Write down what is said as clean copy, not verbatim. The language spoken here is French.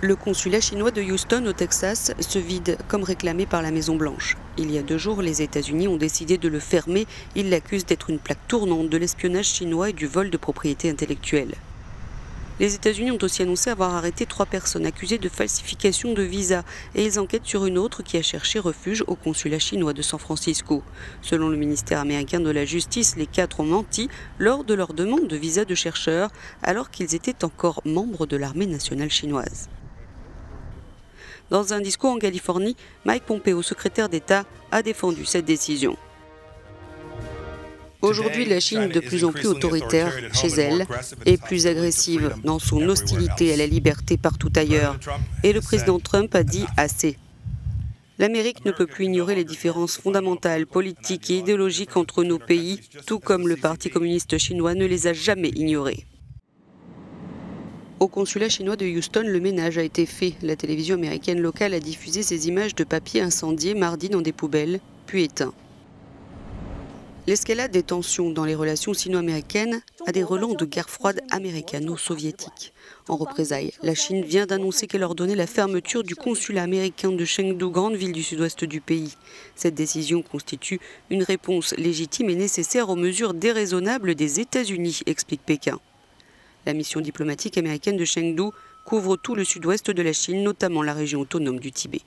Le consulat chinois de Houston au Texas se vide comme réclamé par la Maison-Blanche. Il y a 2 jours, les États-Unis ont décidé de le fermer. Ils l'accusent d'être une plaque tournante de l'espionnage chinois et du vol de propriété intellectuelle. Les États-Unis ont aussi annoncé avoir arrêté 3 personnes accusées de falsification de visa et ils enquêtent sur une autre qui a cherché refuge au consulat chinois de San Francisco. Selon le ministère américain de la Justice, les 4 ont menti lors de leur demande de visa de chercheurs alors qu'ils étaient encore membres de l'armée nationale chinoise. Dans un discours en Californie, Mike Pompeo, secrétaire d'État, a défendu cette décision. Aujourd'hui, la Chine, de plus en plus autoritaire chez elle, est plus agressive dans son hostilité à la liberté partout ailleurs. Et le président Trump a dit assez. L'Amérique ne peut plus ignorer les différences fondamentales, politiques et idéologiques entre nos pays, tout comme le Parti communiste chinois ne les a jamais ignorées. Au consulat chinois de Houston, le ménage a été fait. La télévision américaine locale a diffusé ces images de papier incendié mardi dans des poubelles, puis éteints. L'escalade des tensions dans les relations sino-américaines a des relents de guerre froide américano-soviétique. En représailles, la Chine vient d'annoncer qu'elle ordonnait la fermeture du consulat américain de Chengdu, grande ville du sud-ouest du pays. Cette décision constitue une réponse légitime et nécessaire aux mesures déraisonnables des États-Unis, explique Pékin. La mission diplomatique américaine de Chengdu couvre tout le sud-ouest de la Chine, notamment la région autonome du Tibet.